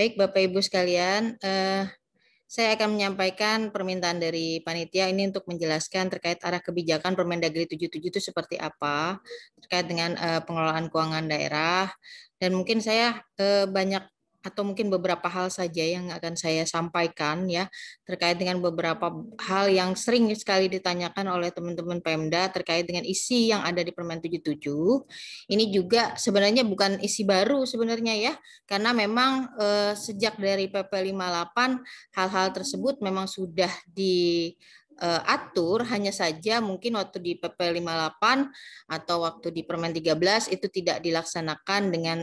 Baik, Bapak Ibu sekalian, saya akan menyampaikan permintaan dari panitia ini untuk menjelaskan terkait arah kebijakan Permendagri 77 itu seperti apa terkait dengan pengelolaan keuangan daerah, dan mungkin saya banyak atau mungkin beberapa hal saja yang akan saya sampaikan ya terkait dengan beberapa hal yang sering sekali ditanyakan oleh teman-teman Pemda terkait dengan isi yang ada di Permen 77. Ini juga sebenarnya bukan isi baru sebenarnya ya, karena memang sejak dari PP 58 hal-hal tersebut memang sudah diatur, hanya saja mungkin waktu di PP 58 atau waktu di Permen 13 itu tidak dilaksanakan dengan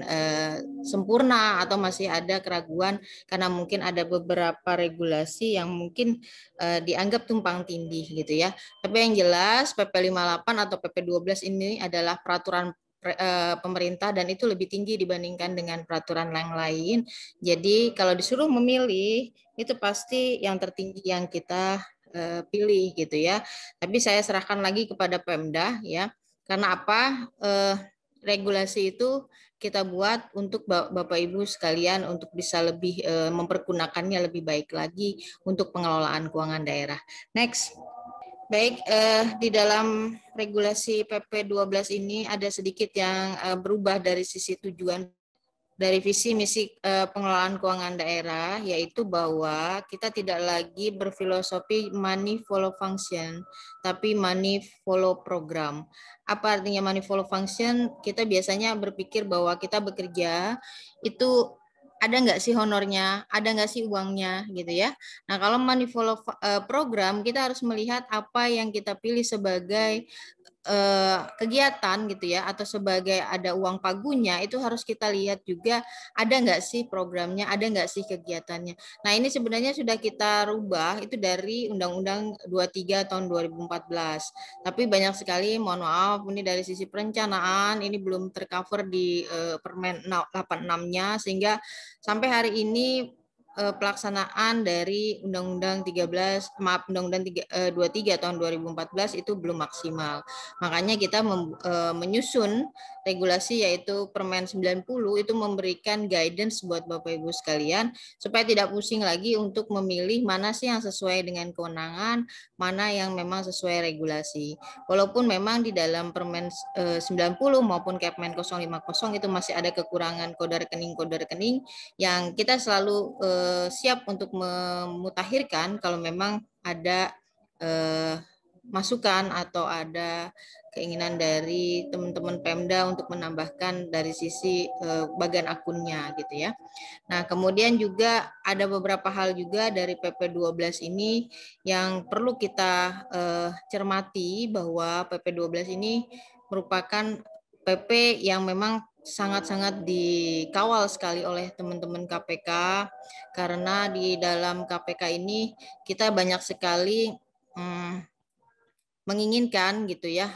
sempurna atau masih ada keraguan karena mungkin ada beberapa regulasi yang mungkin dianggap tumpang tindih gitu ya. Tapi yang jelas PP 58 atau PP 12 ini adalah peraturan pemerintah dan itu lebih tinggi dibandingkan dengan peraturan yang lain. Jadi kalau disuruh memilih itu pasti yang tertinggi yang kita pilih gitu ya. Tapi saya serahkan lagi kepada Pemda ya. Karena apa? Regulasi itu kita buat untuk Bapak Ibu sekalian untuk bisa lebih mempergunakannya lebih baik lagi untuk pengelolaan keuangan daerah. Next. Baik, di dalam regulasi PP 12 ini ada sedikit yang berubah dari sisi tujuan dari visi misi pengelolaan keuangan daerah, yaitu bahwa kita tidak lagi berfilosofi money follow function, tapi money follow program. Apa artinya money follow function? Kita biasanya berpikir bahwa kita bekerja itu ada nggak sih honornya, ada nggak sih uangnya gitu ya. Nah kalau money follow program, kita harus melihat apa yang kita pilih sebagai kegiatan gitu ya, atau sebagai ada uang pagunya, itu harus kita lihat juga ada nggak sih programnya, ada nggak sih kegiatannya. Nah ini sebenarnya sudah kita rubah itu dari Undang-Undang 23 tahun 2014. Tapi banyak sekali, mohon maaf, ini dari sisi perencanaan ini belum tercover di Permen 86-nya, sehingga sampai hari ini pelaksanaan dari Undang-Undang 23 tahun 2014 itu belum maksimal. Makanya kita menyusun regulasi yaitu Permen 90 itu memberikan guidance buat Bapak Ibu sekalian supaya tidak pusing lagi untuk memilih mana sih yang sesuai dengan kewenangan, mana yang memang sesuai regulasi. Walaupun memang di dalam Permen 90 maupun Kepmen 050 itu masih ada kekurangan kode rekening yang kita selalu siap untuk memutakhirkan kalau memang ada masukan atau ada keinginan dari teman-teman Pemda untuk menambahkan dari sisi bagian akunnya gitu ya. Nah, kemudian juga ada beberapa hal juga dari PP 12 ini yang perlu kita cermati bahwa PP 12 ini merupakan PP yang memang sangat-sangat dikawal sekali oleh teman-teman KPK karena di dalam KPK ini kita banyak sekali menginginkan gitu ya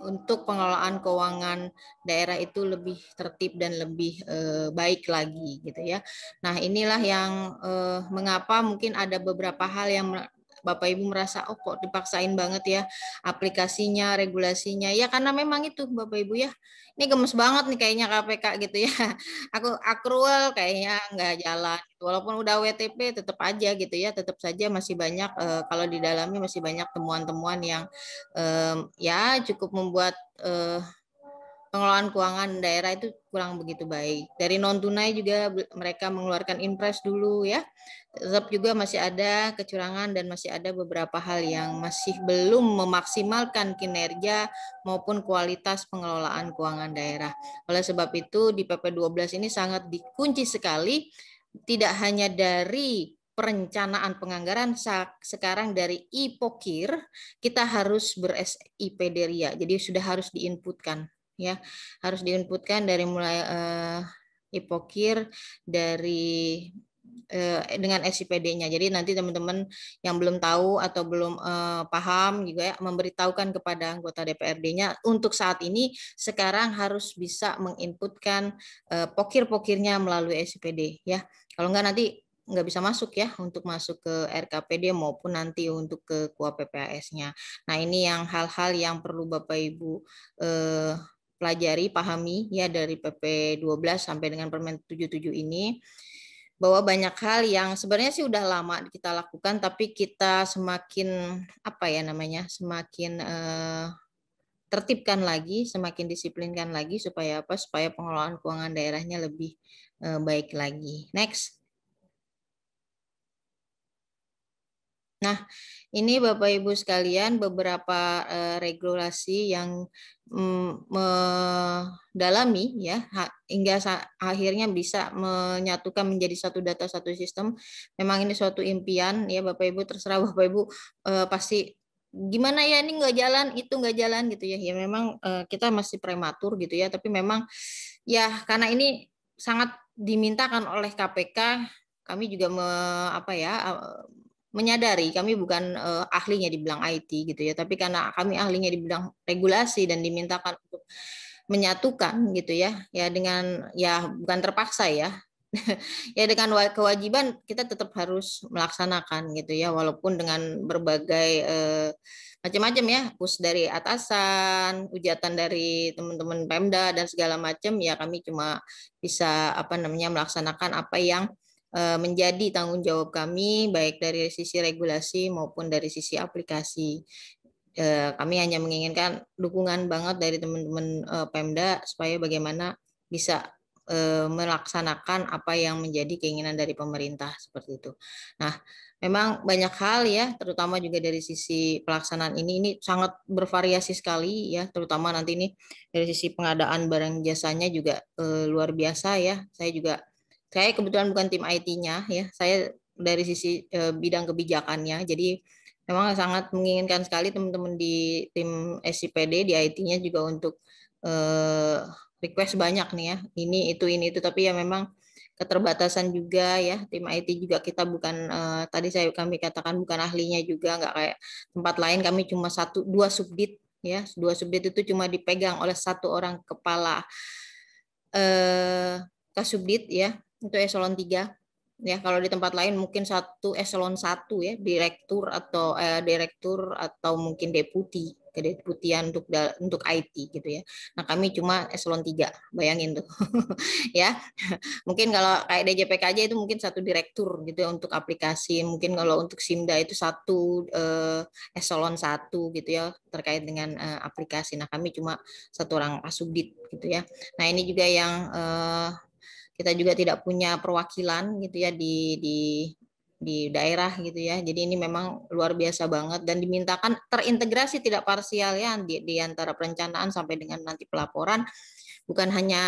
untuk pengelolaan keuangan daerah itu lebih tertib dan lebih baik lagi gitu ya. Nah inilah yang mengapa mungkin ada beberapa hal yang Bapak Ibu merasa oh kok dipaksain banget ya aplikasinya, regulasinya. Ya karena memang itu Bapak Ibu ya. Ini gemes banget nih kayaknya KPK gitu ya. Aku akrual kayaknya nggak jalan. Walaupun udah WTP tetap aja gitu ya, tetap saja masih banyak kalau didalami masih banyak temuan-temuan yang ya cukup membuat pengelolaan keuangan daerah itu kurang begitu baik. Dari non tunai juga mereka mengeluarkan impres dulu ya. Tetap juga masih ada kecurangan dan masih ada beberapa hal yang masih belum memaksimalkan kinerja maupun kualitas pengelolaan keuangan daerah. Oleh sebab itu di PP 12 ini sangat dikunci sekali tidak hanya dari perencanaan penganggaran sekarang dari IPOKIR kita harus ber-SIPDRIA. Jadi sudah harus diinputkan ya. Harus diinputkan dari mulai IPOKIR dari dengan SIPD-nya. Jadi nanti teman-teman yang belum tahu atau belum paham juga ya memberitahukan kepada anggota DPRD-nya untuk saat ini sekarang harus bisa menginputkan pokir-pokirnya melalui SIPD ya. Kalau enggak nanti nggak bisa masuk ya untuk masuk ke RKPD maupun nanti untuk ke KUA PPAS-nya. Nah ini yang hal-hal yang perlu Bapak Ibu pelajari, pahami ya dari PP 12 sampai dengan Permen 77 ini. bahwa banyak hal yang sebenarnya sih udah lama kita lakukan, tapi kita semakin apa ya namanya, semakin tertibkan lagi, semakin disiplinkan lagi supaya apa? Supaya pengelolaan keuangan daerahnya lebih baik lagi. Next. Nah, ini Bapak Ibu sekalian beberapa regulasi yang mendalami ya hingga akhirnya bisa menyatukan menjadi satu data satu sistem. Memang ini suatu impian ya Bapak Ibu, terserah Bapak Ibu pasti gimana ya ini nggak jalan, itu nggak jalan gitu ya. Ya memang kita masih prematur gitu ya, tapi memang ya karena ini sangat dimintakan oleh KPK, kami juga apa ya menyadari kami bukan ahlinya di bidang IT gitu ya, tapi karena kami ahlinya di bidang regulasi dan dimintakan untuk menyatukan gitu ya dengan ya bukan terpaksa ya, ya dengan kewajiban kita tetap harus melaksanakan gitu ya, walaupun dengan berbagai macam-macam ya, push dari atasan, hujatan dari teman-teman Pemda dan segala macam ya, kami cuma bisa apa namanya melaksanakan apa yang menjadi tanggung jawab kami baik dari sisi regulasi maupun dari sisi aplikasi. Kami hanya menginginkan dukungan banget dari teman-teman Pemda supaya bagaimana bisa melaksanakan apa yang menjadi keinginan dari pemerintah seperti itu. Nah, memang banyak hal ya, terutama juga dari sisi pelaksanaan ini sangat bervariasi sekali ya, terutama nanti ini dari sisi pengadaan barang jasanya juga luar biasa ya. Saya kebetulan bukan tim IT-nya ya, saya dari sisi bidang kebijakannya. Jadi memang sangat menginginkan sekali teman-teman di tim SIPD di IT-nya juga untuk request banyak nih ya, ini itu, tapi ya memang keterbatasan juga ya, tim IT juga kita bukan tadi kami katakan bukan ahlinya juga, nggak kayak tempat lain kami cuma dua subdit ya, dua subdit itu cuma dipegang oleh satu orang kepala kasubdit ya, itu eselon 3 ya. Kalau di tempat lain mungkin satu eselon 1 ya, direktur atau mungkin kedeputian untuk IT gitu ya. Nah, kami cuma eselon 3, bayangin tuh. Ya. Mungkin kalau kayak DJPKJ itu mungkin satu direktur gitu ya untuk aplikasi. Mungkin kalau untuk Simda itu satu eselon 1 gitu ya terkait dengan aplikasi. Nah, kami cuma satu orang kasubdit gitu ya. Nah, ini juga yang kita juga tidak punya perwakilan gitu ya di daerah gitu ya. Jadi ini memang luar biasa banget dan dimintakan terintegrasi tidak parsial ya di antara perencanaan sampai dengan nanti pelaporan, bukan hanya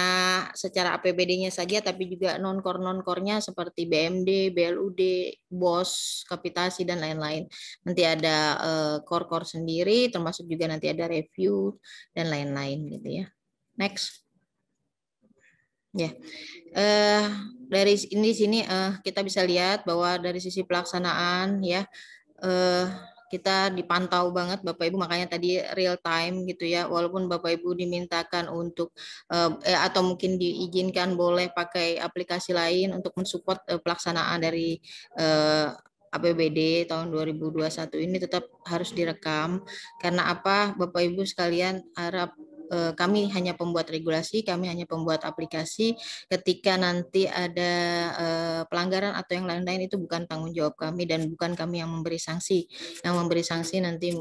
secara APBD-nya saja tapi juga non-core-nya seperti BMD, BLUD, BOS, kapitasi dan lain-lain. Nanti ada core sendiri, termasuk juga nanti ada review dan lain-lain gitu ya. Next. Ya, dari sini kita bisa lihat bahwa dari sisi pelaksanaan ya kita dipantau banget Bapak Ibu, makanya tadi real time gitu ya. Walaupun Bapak Ibu dimintakan untuk atau mungkin diizinkan boleh pakai aplikasi lain untuk mensupport pelaksanaan dari APBD tahun 2021 ini tetap harus direkam. Karena apa Bapak Ibu sekalian, harap kami hanya pembuat regulasi, kami hanya pembuat aplikasi. Ketika nanti ada pelanggaran atau yang lain-lain itu bukan tanggung jawab kami dan bukan kami yang memberi sanksi. Yang memberi sanksi nanti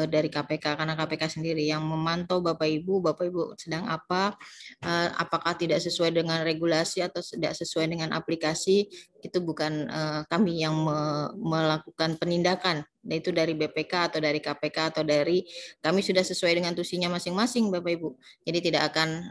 dari KPK, karena KPK sendiri yang memantau Bapak Ibu sedang apa, apakah tidak sesuai dengan regulasi atau tidak sesuai dengan aplikasi, itu bukan kami yang melakukan penindakan. Itu dari BPK atau dari KPK atau dari kami sudah sesuai dengan tusinya masing-masing Bapak Ibu. Jadi tidak akan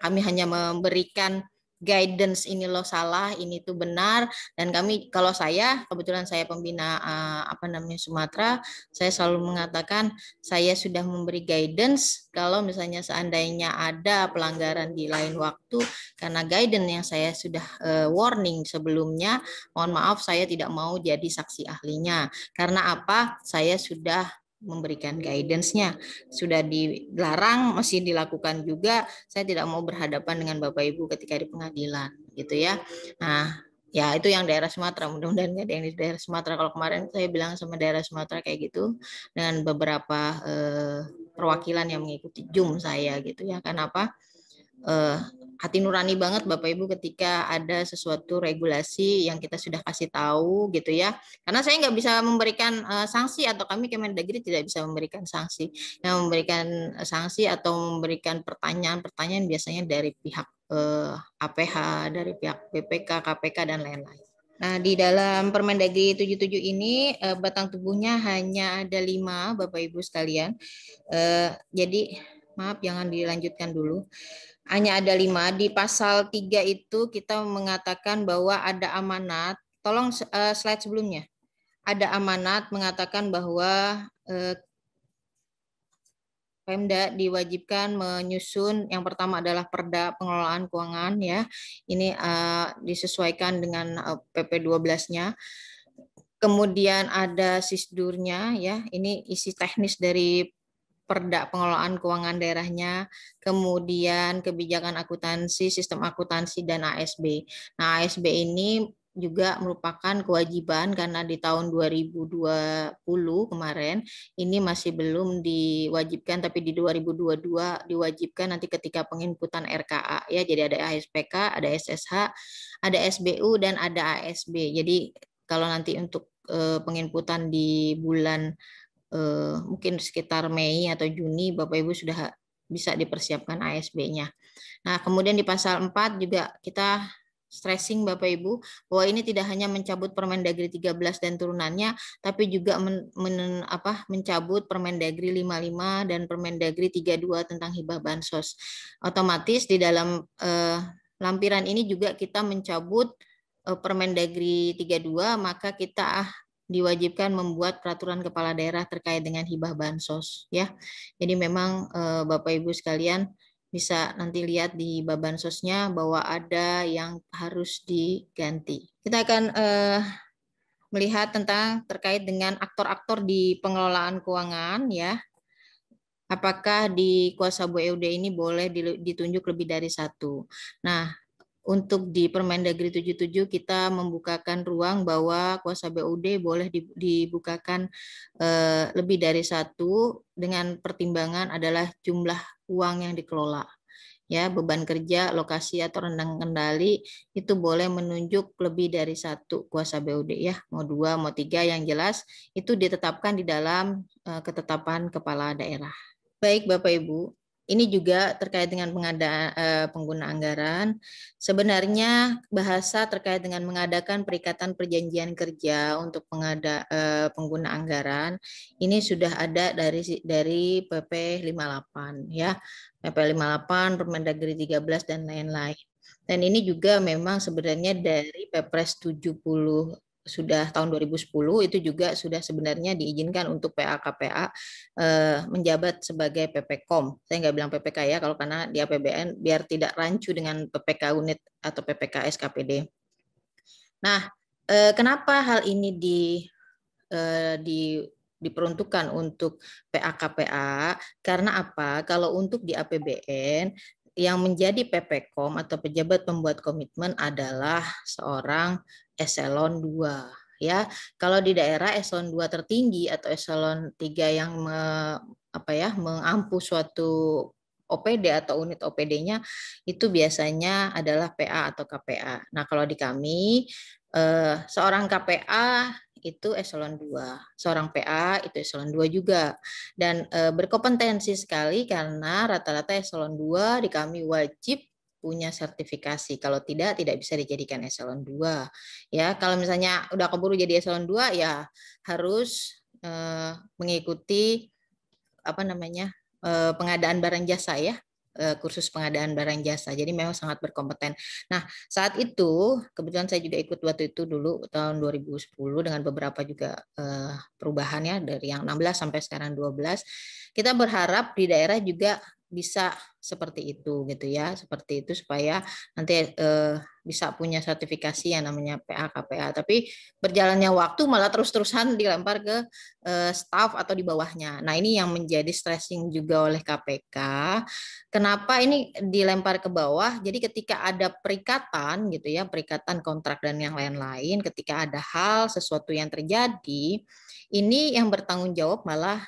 kami hanya memberikan guidance ini loh salah, ini tuh benar, dan kami kalau saya kebetulan saya pembina apa namanya Sumatera, saya selalu mengatakan saya sudah memberi guidance kalau misalnya seandainya ada pelanggaran di lain waktu karena guidance yang saya sudah warning sebelumnya, mohon maaf saya tidak mau jadi saksi ahlinya. Karena apa? Saya sudah memberikan guidance-nya, sudah dilarang masih dilakukan juga. Saya tidak mau berhadapan dengan Bapak Ibu ketika di pengadilan gitu ya. Nah, ya itu yang daerah Sumatera, mudah-mudahan nggak ada yang di daerah Sumatera. Kalau kemarin saya bilang sama daerah Sumatera kayak gitu dengan beberapa perwakilan yang mengikuti Zoom saya gitu ya. Kenapa? hati nurani banget Bapak Ibu ketika ada sesuatu regulasi yang kita sudah kasih tahu gitu ya. Karena saya nggak bisa memberikan sanksi, atau kami Kemendagri tidak bisa memberikan sanksi. Yang memberikan sanksi atau memberikan pertanyaan-pertanyaan biasanya dari pihak APH, dari pihak BPK, KPK dan lain-lain. Nah, di dalam Permendagri 77 ini batang tubuhnya hanya ada 5 Bapak Ibu sekalian. Jadi maaf, jangan dilanjutkan dulu. Hanya ada 5. Di pasal 3 itu kita mengatakan bahwa ada amanat. Tolong slide sebelumnya. Ada amanat mengatakan bahwa Pemda diwajibkan menyusun, yang pertama adalah Perda Pengelolaan Keuangan ya. Ini disesuaikan dengan PP 12-nya. Kemudian ada Sisdurnya ya. Ini isi teknis dari Perda Pengelolaan Keuangan Daerahnya, kemudian kebijakan akuntansi, sistem akuntansi, dan ASB. Nah, ASB ini juga merupakan kewajiban karena di tahun 2020 kemarin ini masih belum diwajibkan, tapi di 2022 diwajibkan nanti ketika penginputan RKA ya. Jadi ada ASPK, ada SSH, ada SBU, dan ada ASB. Jadi kalau nanti untuk penginputan di bulan mungkin sekitar Mei atau Juni, Bapak Ibu sudah bisa dipersiapkan ASB-nya. Nah, kemudian di pasal 4 juga kita stressing Bapak Ibu bahwa ini tidak hanya mencabut Permendagri 13 dan turunannya, tapi juga mencabut Permendagri 55 dan Permendagri 32 tentang hibah bansos. Otomatis di dalam lampiran ini juga kita mencabut Permendagri 32, maka kita diwajibkan membuat peraturan kepala daerah terkait dengan hibah bansos ya. Jadi memang Bapak Ibu sekalian bisa nanti lihat di hibah bansosnya bahwa ada yang harus diganti. Kita akan melihat tentang terkait dengan aktor-aktor di pengelolaan keuangan ya. Apakah di kuasa BUD ini boleh ditunjuk lebih dari 1. Nah, untuk di Permendagri 77 kita membukakan ruang bahwa kuasa BUD boleh dibukakan lebih dari 1 dengan pertimbangan adalah jumlah uang yang dikelola. Ya, beban kerja, lokasi atau rentang kendali itu boleh menunjuk lebih dari 1 kuasa BUD ya, mau 2, mau 3, yang jelas itu ditetapkan di dalam ketetapan kepala daerah. Baik Bapak Ibu, ini juga terkait dengan pengguna anggaran. Sebenarnya bahasa terkait dengan mengadakan perikatan perjanjian kerja untuk pengguna anggaran ini sudah ada dari PP 58 ya. PP 58, Permendagri 13 dan lain-lain. Dan ini juga memang sebenarnya dari Perpres 70 sudah tahun 2010 itu juga sudah sebenarnya diizinkan untuk PA-KPA menjabat sebagai PPKOM. Saya nggak bilang PPK ya, kalau karena di APBN biar tidak rancu dengan PPK unit atau PPK SKPD. Nah, kenapa hal ini diperuntukkan untuk PA-KPA? Karena apa? Kalau untuk di APBN yang menjadi PPKOM atau pejabat pembuat komitmen adalah seorang eselon 2 ya. Kalau di daerah eselon 2 tertinggi atau eselon 3 yang mengampu suatu OPD atau unit OPD-nya itu biasanya adalah PA atau KPA. Nah, kalau di kami seorang KPA itu eselon 2, seorang PA itu eselon 2 juga. Dan berkompetensi sekali karena rata-rata eselon 2 di kami wajib punya sertifikasi. Kalau tidak bisa dijadikan eselon 2. Ya, kalau misalnya udah keburu jadi eselon 2 ya harus mengikuti pengadaan barang jasa ya, kursus pengadaan barang jasa. Jadi memang sangat berkompeten. Nah, saat itu kebetulan saya juga ikut waktu itu dulu tahun 2010 dengan beberapa juga perubahan ya, dari yang 16 sampai sekarang 12. Kita berharap di daerah juga bisa seperti itu gitu ya, seperti itu supaya nanti bisa punya sertifikasi yang namanya PA KPA. Tapi berjalannya waktu malah terus-terusan dilempar ke staf atau di bawahnya. Nah, ini yang menjadi stressing juga oleh KPK. Kenapa ini dilempar ke bawah? Jadi ketika ada perikatan gitu ya, perikatan kontrak dan yang lain-lain, ketika ada hal sesuatu yang terjadi, ini yang bertanggung jawab malah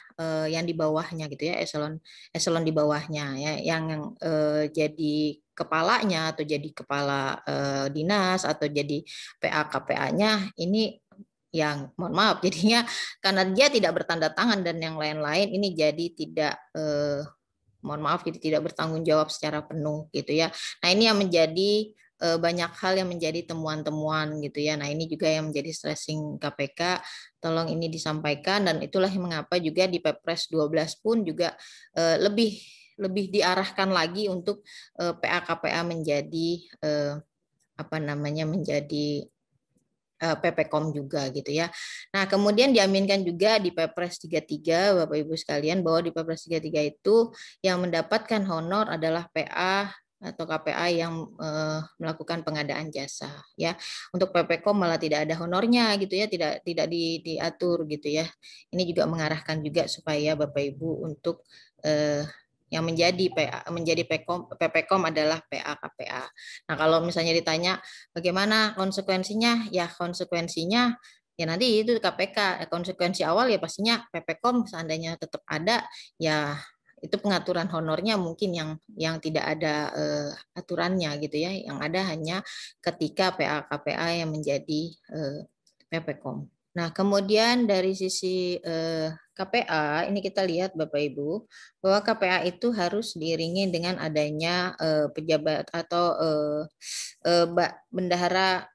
yang di bawahnya gitu ya, eselon di bawahnya ya, yang jadi kepalanya atau jadi kepala dinas atau jadi PA KPA-nya ini yang mohon maaf jadinya karena dia tidak bertanda tangan dan yang lain-lain ini jadi tidak mohon maaf jadi tidak bertanggung jawab secara penuh gitu ya. Nah, ini yang menjadi banyak hal yang menjadi temuan-temuan gitu ya. Nah, ini juga yang menjadi stressing KPK. Tolong ini disampaikan dan itulah yang mengapa juga di Perpres 12 pun juga lebih diarahkan lagi untuk PA KPA menjadi apa namanya menjadi PPKOM juga gitu ya. Nah, kemudian diaminkan juga di Perpres 33 Bapak Ibu sekalian bahwa di Perpres 33 itu yang mendapatkan honor adalah PA atau KPA yang melakukan pengadaan jasa ya. Untuk PPKOM malah tidak ada honornya gitu ya, tidak diatur gitu ya. Ini juga mengarahkan juga supaya Bapak Ibu untuk yang menjadi PPKOM adalah PA KPA. Nah, kalau misalnya ditanya bagaimana konsekuensinya? Ya konsekuensinya ya nanti itu KPK. Konsekuensi awal ya pastinya PPKOM seandainya tetap ada ya itu pengaturan honornya mungkin yang tidak ada aturannya gitu ya. Yang ada hanya ketika PA KPA yang menjadi PPKOM. Nah, kemudian dari sisi KPA, ini kita lihat Bapak Ibu, bahwa KPA itu harus diiringi dengan adanya pejabat atau bendahara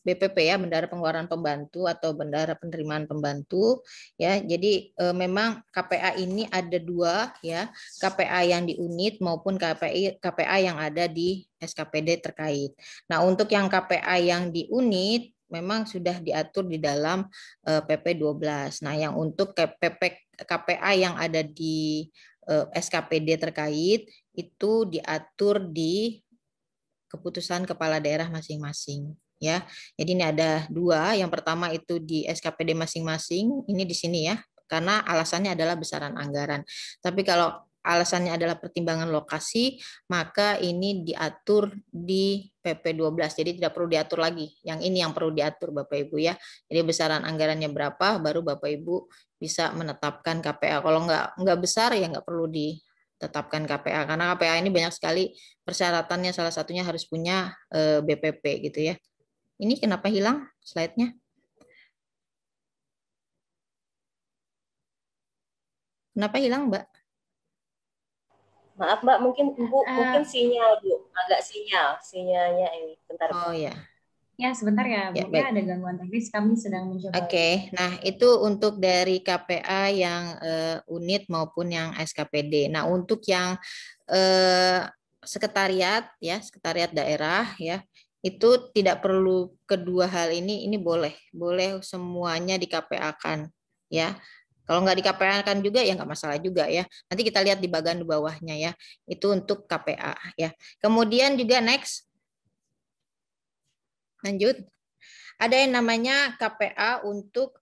BPP ya, bendahara pengeluaran pembantu atau bendahara penerimaan pembantu ya. Jadi memang KPA ini ada dua ya, KPA yang di unit maupun KPA yang ada di SKPD terkait. Nah, untuk yang KPA yang di unit memang sudah diatur di dalam PP 12. Nah, yang untuk KPA yang ada di SKPD terkait itu diatur di keputusan kepala daerah masing-masing ya. Jadi ini ada dua. Yang pertama itu di SKPD masing-masing. Ini di sini ya. Karena alasannya adalah besaran anggaran. Tapi kalau alasannya adalah pertimbangan lokasi, maka ini diatur di PP 12. Jadi tidak perlu diatur lagi. Yang ini yang perlu diatur Bapak Ibu ya. Jadi besaran anggarannya berapa baru Bapak Ibu bisa menetapkan KPA. Kalau nggak besar ya nggak perlu ditetapkan KPA karena KPA ini banyak sekali persyaratannya, salah satunya harus punya BPP gitu ya. Ini kenapa hilang slide-nya? Kenapa hilang, Mbak? Maaf Mbak, mungkin sinyal Bu, agak sinyalnya ini. Bentar Bu. Oh ya. Ya, sebentar ya, Ya, mungkin baik. ada gangguan teknis, kami sedang mencoba. Oke, nah itu untuk dari KPA yang unit maupun yang SKPD. Nah, untuk yang sekretariat ya, sekretariat daerah ya, itu tidak perlu kedua hal ini boleh semuanya di KPA-kan ya. Kalau nggak di KPA-kan juga ya nggak masalah juga ya. Nanti kita lihat di bagian di bawahnya ya. Itu untuk KPA ya. Kemudian juga next. Lanjut. Ada yang namanya KPA untuk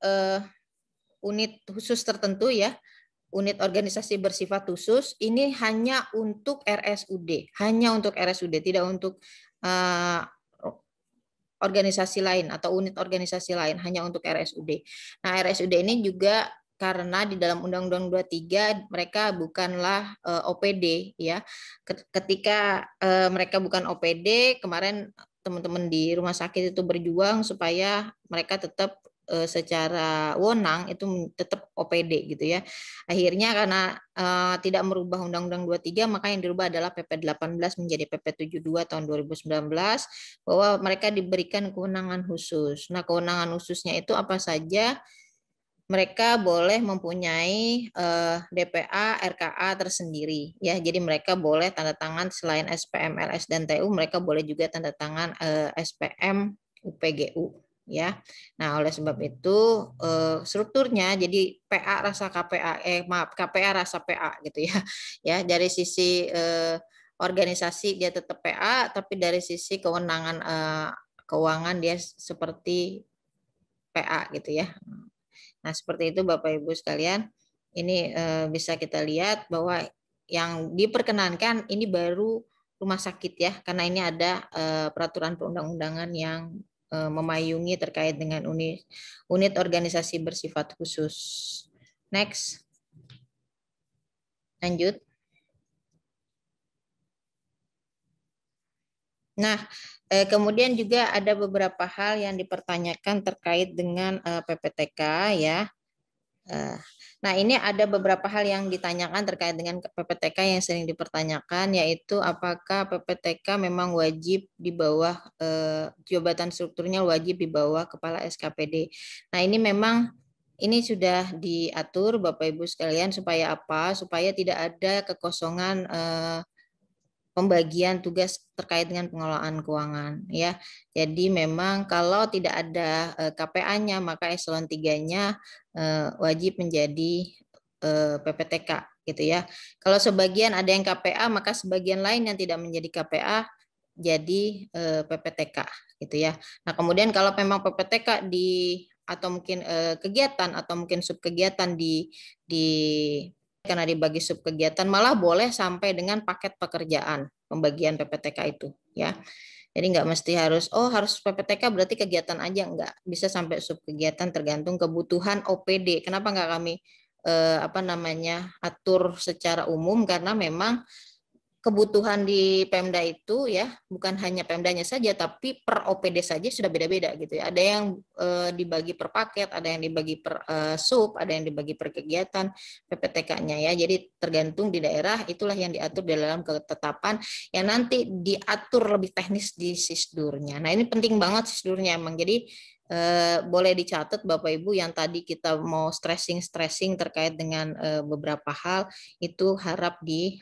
unit khusus tertentu ya. Unit organisasi bersifat khusus ini hanya untuk RSUD, tidak untuk organisasi lain atau unit organisasi lain, hanya untuk RSUD. Nah, RSUD ini juga karena di dalam Undang-Undang 23 mereka bukanlah OPD ya. Ketika mereka bukan OPD, kemarin teman-teman di rumah sakit itu berjuang supaya mereka tetap secara wewenang itu tetap OPD gitu ya. Akhirnya karena tidak merubah Undang-Undang 23 maka yang dirubah adalah PP 18 menjadi PP 72 tahun 2019 bahwa mereka diberikan kewenangan khusus. Nah, kewenangan khususnya itu apa saja? Mereka boleh mempunyai DPA, RKA tersendiri ya. Jadi mereka boleh tanda tangan selain SPM, LS dan TU, mereka boleh juga tanda tangan SPM, UPGU ya. Nah, oleh sebab itu strukturnya jadi PA rasa KPA KPA rasa PA gitu ya. Ya, dari sisi organisasi dia tetap PA tapi dari sisi kewenangan keuangan dia seperti PA gitu ya. Nah, seperti itu Bapak Ibu sekalian. Ini bisa kita lihat bahwa yang diperkenankan ini baru rumah sakit ya, karena ini ada peraturan perundang-undangan yang memayungi terkait dengan unit organisasi bersifat khusus. Next. Lanjut. Nah, kemudian juga ada beberapa hal yang dipertanyakan terkait dengan PPTK ya. Nah, ini ada beberapa hal yang ditanyakan terkait dengan PPTK yang sering dipertanyakan, yaitu apakah PPTK memang wajib di bawah jabatan strukturnya wajib di bawah kepala SKPD. Nah, ini memang ini sudah diatur Bapak Ibu sekalian supaya apa? Supaya tidak ada kekosongan pembagian tugas terkait dengan pengelolaan keuangan ya. Jadi memang kalau tidak ada KPA-nya maka eselon 3-nya wajib menjadi PPTK gitu ya. Kalau sebagian ada yang KPA maka sebagian lain yang tidak menjadi KPA jadi PPTK gitu ya. Nah, kemudian kalau memang PPTK di atau mungkin kegiatan atau mungkin subkegiatan di karena dibagi sub kegiatan malah boleh sampai dengan paket pekerjaan pembagian PPTK itu ya. Jadi nggak mesti harus harus PPTK berarti kegiatan aja, nggak, bisa sampai sub kegiatan tergantung kebutuhan OPD. Kenapa nggak kami atur secara umum, karena memang kebutuhan di Pemda itu ya bukan hanya Pemdanya saja tapi per OPD saja sudah beda-beda gitu ya. Ada yang dibagi per paket, ada yang dibagi per sub, ada yang dibagi per kegiatan PPTK-nya ya. Jadi tergantung di daerah, itulah yang diatur dalam ketetapan yang nanti diatur lebih teknis di sisdurnya. Nah, ini penting banget sisdurnya emang. Jadi boleh dicatat Bapak Ibu yang tadi kita mau stressing terkait dengan beberapa hal itu harap di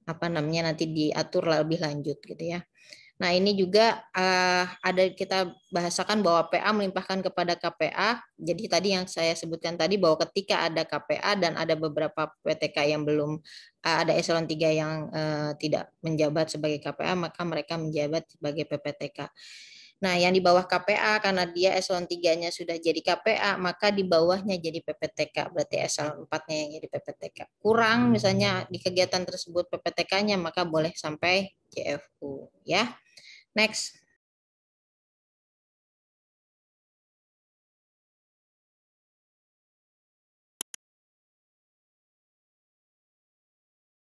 nanti diatur lebih lanjut gitu ya. Nah, ini juga ada kita bahasakan bahwa PA melimpahkan kepada KPA. Jadi tadi yang saya sebutkan tadi bahwa ketika ada KPA dan ada beberapa PTK yang belum ada eselon 3 yang tidak menjabat sebagai KPA, maka mereka menjabat sebagai PPTK. Nah, yang di bawah KPA karena dia eselon 3-nya sudah jadi KPA, maka di bawahnya jadi PPTK, berarti eselon 4-nya yang jadi PPTK. Kurang misalnya di kegiatan tersebut PPTK-nya, maka boleh sampai CFU ya. Next.